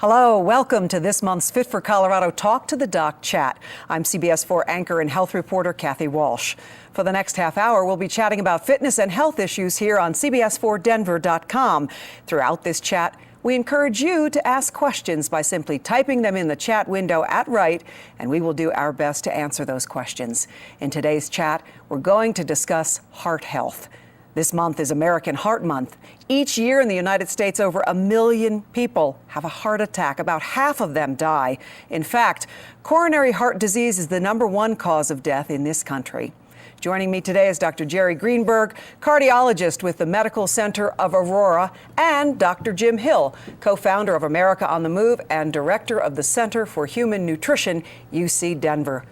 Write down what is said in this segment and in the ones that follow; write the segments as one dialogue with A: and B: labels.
A: Hello, welcome to this month's Fit for Colorado Talk to the Doc chat. I'm CBS4 anchor and health reporter Kathy Walsh. For the next half hour, we'll be chatting about fitness and health issues here on CBS4Denver.com. Throughout this chat, we encourage you to ask questions by simply typing them in the chat window at right, and we will do our best to answer those questions. In today's chat, we're going to discuss heart health. This month is American Heart Month. Each year in the United States, over 1 million people have a heart attack. About half of them die. In fact, coronary heart disease is the #1 cause of death in this country. Joining me today is Dr. Jerry Greenberg, cardiologist with the Medical Center of Aurora, and Dr. Jim Hill, co-founder of America on the Move and director of the Center for Human Nutrition, UC Denver.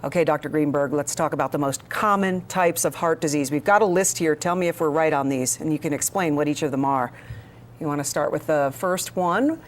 A: Okay, Dr. Greenberg, let's talk about the most common types of heart disease. We've got a list here. Tell me if we're right on these, and you can explain what each of them are. You want to start with the first one,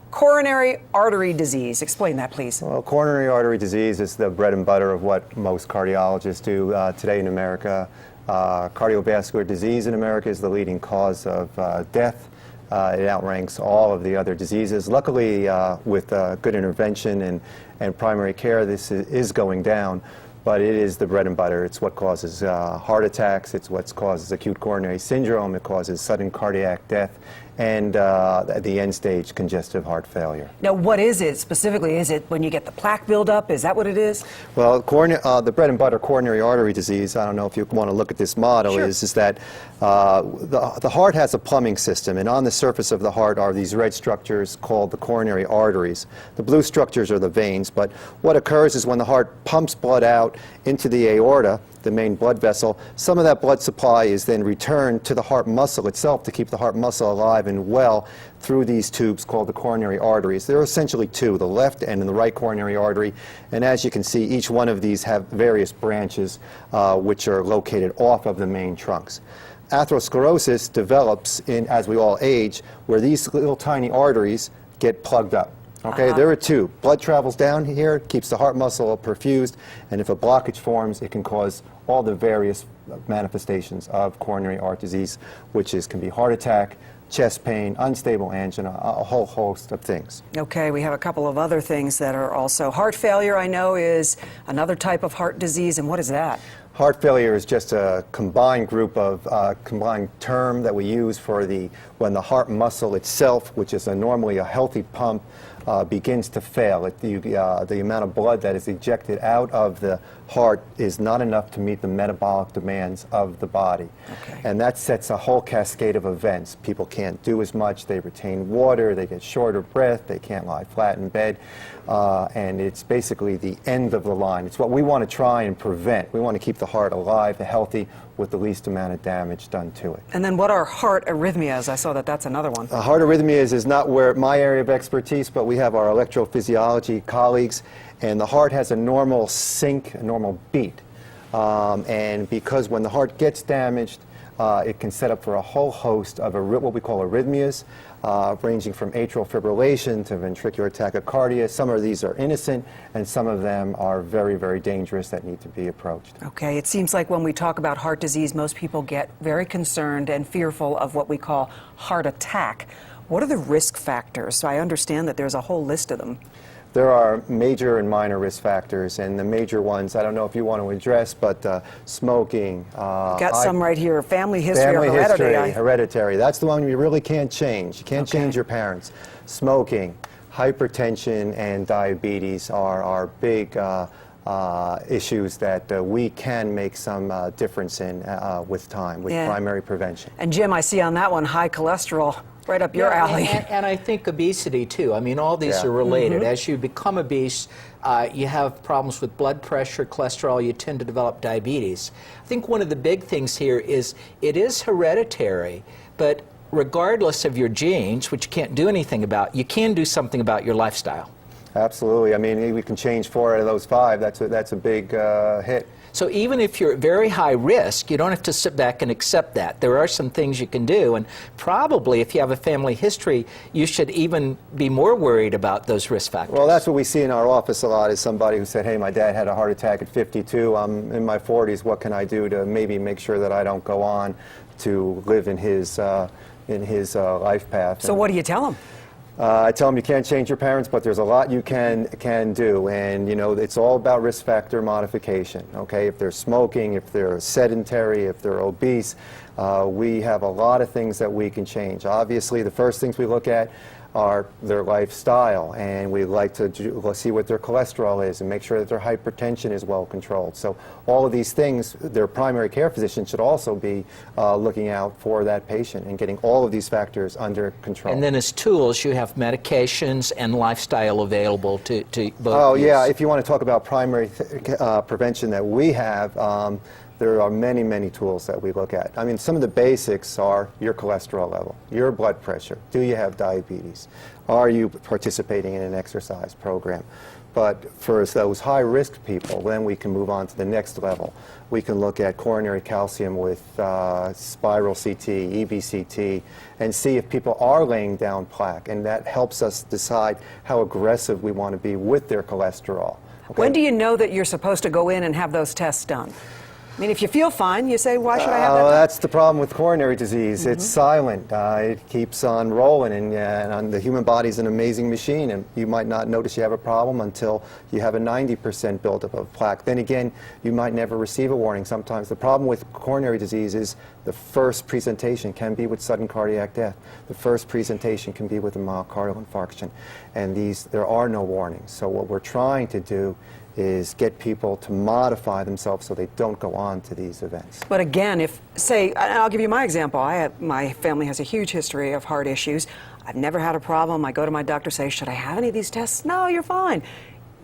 A: coronary artery disease. Explain that, please.
B: Well, coronary artery disease is the bread and butter of what most cardiologists do today in America. Cardiovascular disease in America is the leading cause of death. It outranks all of the other diseases. Luckily, with good intervention and primary care, this is going down, but it is the bread and butter. It's what causes heart attacks. It's what causes acute coronary syndrome. It causes sudden cardiac death and the end-stage congestive heart failure.
A: Now, what is it specifically? Is it when you get the plaque buildup? Is that what it is?
B: Well, the bread and butter coronary artery disease, I don't know if you want to look at this model,
A: sure.
B: is that the heart has a plumbing system, and on the surface of the heart are these red structures called the coronary arteries. The blue structures are the veins, but what occurs is when the heart pumps blood out into the aorta, the main blood vessel, some of that blood supply is then returned to the heart muscle itself to keep the heart muscle alive and well through these tubes called the coronary arteries. There are essentially two, the left and the right coronary artery, and as you can see, each one of these have various branches which are located off of the main trunks. Atherosclerosis develops as we all age, where these little tiny arteries get plugged up. Okay, there are two. Blood travels down here, keeps the heart muscle perfused, and if a blockage forms, it can cause all the various manifestations of coronary heart disease, which can be heart attack, chest pain, unstable angina, a whole host of things.
A: Okay, we have a couple of other things that are also heart failure, I know, is another type of heart disease, and what is that?
B: Heart failure is just a combined group of combined term that we use for when the heart muscle itself, which is normally a healthy pump, begins to fail. The amount of blood that is ejected out of the heart is not enough to meet the metabolic demands of the body.
A: Okay.
B: And that sets a whole cascade of events. People can't do as much, they retain water, they get shorter breath, they can't lie flat in bed, and it's basically the end of the line. It's what we want to try and prevent. We want to keep the heart alive, healthy, with the least amount of damage done to it.
A: And then what are heart arrhythmias? I saw that that's another one.
B: Heart arrhythmias is not my area of expertise, but we have our electrophysiology colleagues, and the heart has a normal sync, a normal beat. And because when the heart gets damaged, it can set up for a whole host of what we call arrhythmias, ranging from atrial fibrillation to ventricular tachycardia. Some of these are innocent, and some of them are very, very dangerous that need to be approached.
A: Okay, it seems like when we talk about heart disease, most people get very concerned and fearful of what we call heart attack. What are the risk factors? So I understand that there's a whole list of them.
B: There are major and minor risk factors, and the major ones, I don't know if you want to address, but smoking.
A: Got some right here, family history or hereditary.
B: Hereditary. That's the one you really can't change. You can't change your parents. Smoking, hypertension, and diabetes are big issues that we can make some difference in with time, with primary prevention.
A: And Jim, I see on that one, high cholesterol. Right up your alley.
C: And I think obesity, too. I mean, all these are related. As you become obese, you have problems with blood pressure, cholesterol, you tend to develop diabetes. I think one of the big things here is it is hereditary, but regardless of your genes, which you can't do anything about, you can do something about your lifestyle.
B: Absolutely. I mean, we can change 4 out of those 5. That's a big hit.
C: So even if you're at very high risk, you don't have to sit back and accept that. There are some things you can do, and probably if you have a family history, you should even be more worried about those risk factors.
B: Well, that's what we see in our office a lot, is somebody who said, hey, my dad had a heart attack at 52, I'm in my 40s, what can I do to maybe make sure that I don't go on to live in his life path?
A: So what do you tell him?
B: I tell them you can't change your parents, but there's a lot you can do, and you know it's all about risk factor modification. Okay, if they're smoking, if they're sedentary, if they're obese, we have a lot of things that we can change. Obviously, the first things we look at are their lifestyle, and we like to see what their cholesterol is and make sure that their hypertension is well controlled. So all of these things, their primary care physician should also be looking out for that patient and getting all of these factors under control.
C: And then as tools, you have medications and lifestyle available to both
B: Oh
C: use.
B: yeah, if you want to talk about primary prevention that we have, there are many, many tools that we look at. I mean, some of the basics are your cholesterol level, your blood pressure. Do you have diabetes? Are you participating in an exercise program? But for those high-risk people, then we can move on to the next level. We can look at coronary calcium with spiral CT, EBCT, and see if people are laying down plaque, and that helps us decide how aggressive we want to be with their cholesterol. Okay?
A: When do you know that you're supposed to go in and have those tests done? I mean, if you feel fine, you say, why should I have that done?
B: That's the problem with coronary disease. It's silent. It keeps on rolling, and the human body is an amazing machine, and you might not notice you have a problem until you have a 90% buildup of plaque. Then again, you might never receive a warning. Sometimes the problem with coronary disease is the first presentation can be with sudden cardiac death. The first presentation can be with a myocardial infarction, and there are no warnings. So what we're trying to do is get people to modify themselves so they don't go on to these events.
A: But again, if, say, and I'll give you my example. My family has a huge history of heart issues. I've never had a problem. I go to my doctor, say, should I have any of these tests? No, you're fine.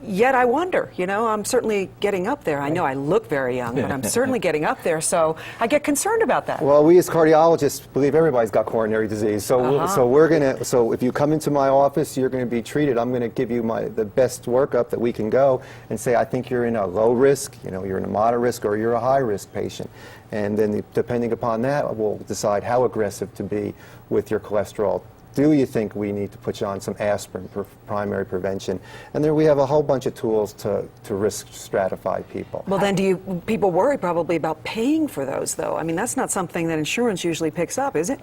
A: Yet I wonder, you know, I'm certainly getting up there. I know I look very young, but I'm certainly getting up there, so I get concerned about that.
B: Well, we as cardiologists believe everybody's got coronary disease, so if you come into my office, you're going to be treated. I'm going to give you the best workup that we can go and say, I think you're in a low risk, you know, you're in a moderate risk, or you're a high risk patient. And then depending upon that, we'll decide how aggressive to be with your cholesterol. Do you think we need to put you on some aspirin for primary prevention? And there we have a whole bunch of tools to risk stratify people.
A: Well, then people worry probably about paying for those, though? I mean, that's not something that insurance usually picks up, is it?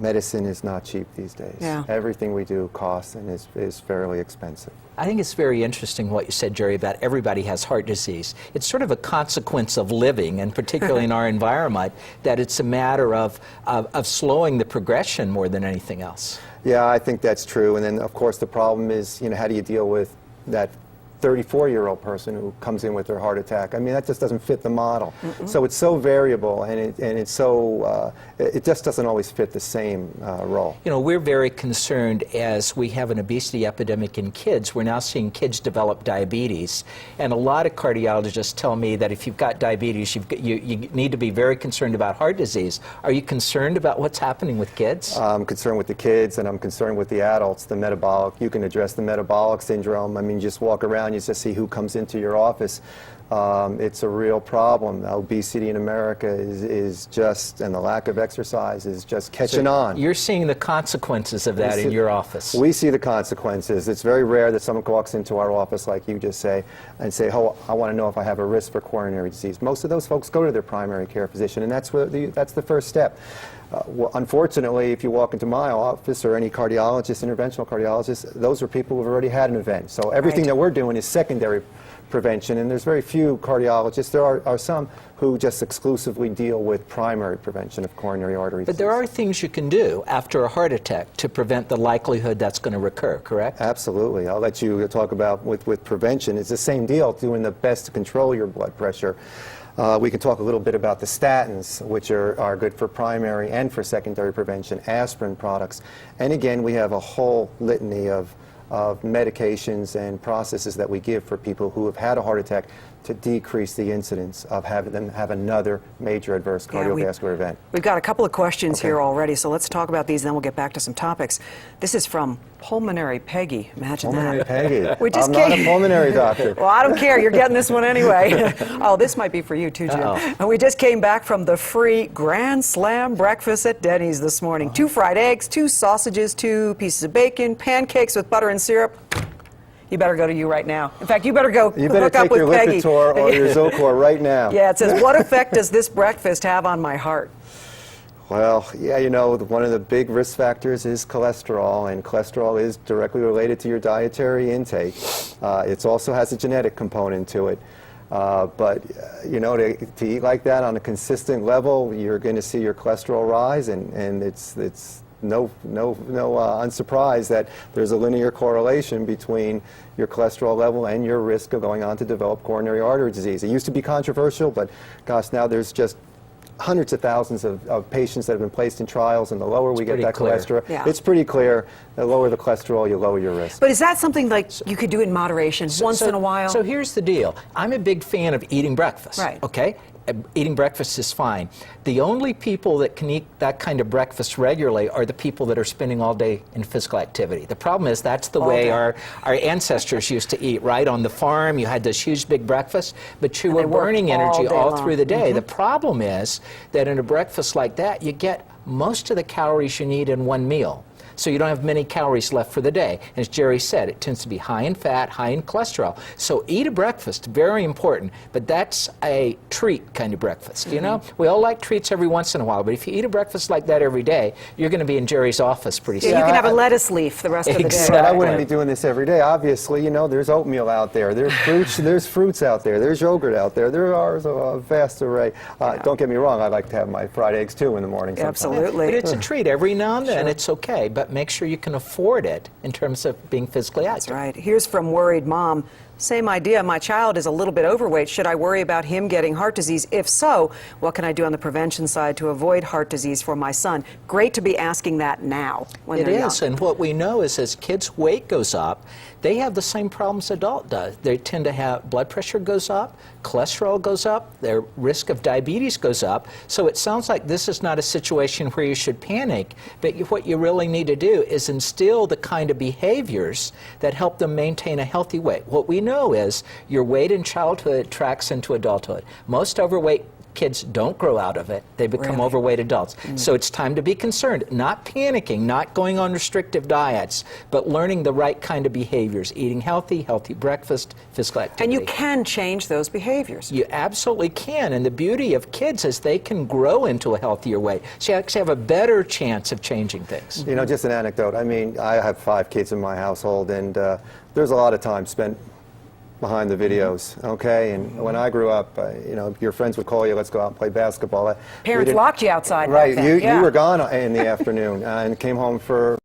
B: Medicine is not cheap these days.
A: Yeah.
B: Everything we do costs and is fairly expensive.
C: I think it's very interesting what you said, Jerry, about everybody has heart disease. It's sort of a consequence of living, and particularly in our environment, that it's a matter of slowing the progression more than anything else.
B: Yeah, I think that's true. And then, of course, the problem is, you know, how do you deal with that 34-year-old person who comes in with their heart attack? I mean, that just doesn't fit the model. So it's so variable, and it's so it just doesn't always fit the same role.
C: You know, we're very concerned as we have an obesity epidemic in kids. We're now seeing kids develop diabetes, and a lot of cardiologists tell me that if you've got diabetes, you need to be very concerned about heart disease. Are you concerned about what's happening with kids?
B: I'm concerned with the kids, and I'm concerned with the adults, the metabolic. You can address the metabolic syndrome. I mean, just walk around, you just see who comes into your office. It's a real problem. Obesity in America is just, and the lack of exercise is just catching on.
C: You're seeing the consequences of that in your office.
B: We see the consequences. It's very rare that someone walks into our office, like you just say, and say, oh, I want to know if I have a risk for coronary disease. Most of those folks go to their primary care physician, and that's the first step. Well, unfortunately, if you walk into my office or any cardiologist, interventional cardiologist, those are people who have already had an event. So everything that we're doing is secondary prevention, and there's very few cardiologists. There are some who just exclusively deal with primary prevention of coronary artery disease.
C: But there are things you can do after a heart attack to prevent the likelihood that's going to recur, correct?
B: Absolutely. I'll let you talk about with prevention. It's the same deal, doing the best to control your blood pressure. We can talk a little bit about the statins, which are good for primary and for secondary prevention, aspirin products. And again, we have a whole litany of medications and processes that we give for people who have had a heart attack to decrease the incidence of having them have another major adverse cardiovascular event.
A: We've got a couple of questions here already, so let's talk about these, and then we'll get back to some topics. This is from Pulmonary Peggy. Imagine
B: Pulmonary
A: that.
B: Peggy. I'm not a pulmonary doctor.
A: Well, I don't care. You're getting this one anyway. Oh, this might be for you too, Jim. And we just came back from the free Grand Slam breakfast at Denny's this morning. 2 fried eggs, 2 sausages, 2 pieces of bacon, pancakes with butter and syrup. You better go to you right now. In fact, you better go hook up with Peggy.
B: You better take your Lipitor or your Zocor right now.
A: Yeah, it says, what effect does this breakfast have on my heart?
B: Well, yeah, you know, one of the big risk factors is cholesterol, and cholesterol is directly related to your dietary intake. It also has a genetic component to it. But you know, to eat like that on a consistent level, you're going to see your cholesterol rise, and it's no unsurprise that there's a linear correlation between your cholesterol level and your risk of going on to develop coronary artery disease. It used to be controversial, but gosh, now there's just hundreds of thousands of patients that have been placed in trials, and the lower we get that cholesterol, it's pretty clear. The lower the cholesterol, you lower your risk.
A: But is that something like you could do in moderation, once in a while?
C: So here's the deal. I'm a big fan of eating breakfast.
A: Right.
C: Okay? Eating breakfast is fine. The only people that can eat that kind of breakfast regularly are the people that are spending all day in physical activity. The problem is that's the way our ancestors used to eat, right? On the farm, you had this huge big breakfast, but you were burning energy all through the day. The problem is that in a breakfast like that, you get most of the calories you need in one meal. So you don't have many calories left for the day. And as Jerry said, it tends to be high in fat, high in cholesterol. So eat a breakfast, very important, but that's a treat kind of breakfast, you know? We all like treats every once in a while, but if you eat a breakfast like that every day, you're going to be in Jerry's office pretty soon.
A: Yeah, you can have a lettuce leaf the rest of the day.
B: But I wouldn't be doing this every day. Obviously, you know, there's oatmeal out there, there's fruits out there, there's yogurt out there, there are a vast array. Don't get me wrong, I like to have my fried eggs too in the morning sometimes.
A: Absolutely.
C: But it's a treat every now and then, it's okay, but make sure you can afford it in terms of being physically active.
A: That's right. Here's from worried mom. Same idea. My child is a little bit overweight. Should I worry about him getting heart disease? If so, what can I do on the prevention side to avoid heart disease for my son? Great to be asking that now when they're young.
C: It is, and what we know is as kids' weight goes up, they have the same problems adult does. They tend to have blood pressure goes up, cholesterol goes up, their risk of diabetes goes up. So it sounds like this is not a situation where you should panic, but what you really need to do is instill the kind of behaviors that help them maintain a healthy weight. What we know is your weight in childhood tracks into adulthood. Most overweight kids don't grow out of it. They become overweight adults. So it's time to be concerned, not panicking, not going on restrictive diets, but learning the right kind of behaviors, eating healthy breakfast, physical activity.
A: And you can change those behaviors.
C: You absolutely can. And the beauty of kids is they can grow into a healthier weight. So you actually have a better chance of changing things.
B: You know, just an anecdote. I mean, I have 5 kids in my household, and there's a lot of time spent behind the videos, okay? And when I grew up, you know, your friends would call you, let's go out and play basketball.
A: Parents locked you outside.
B: Right,
A: back then.
B: you were gone in the afternoon and came home for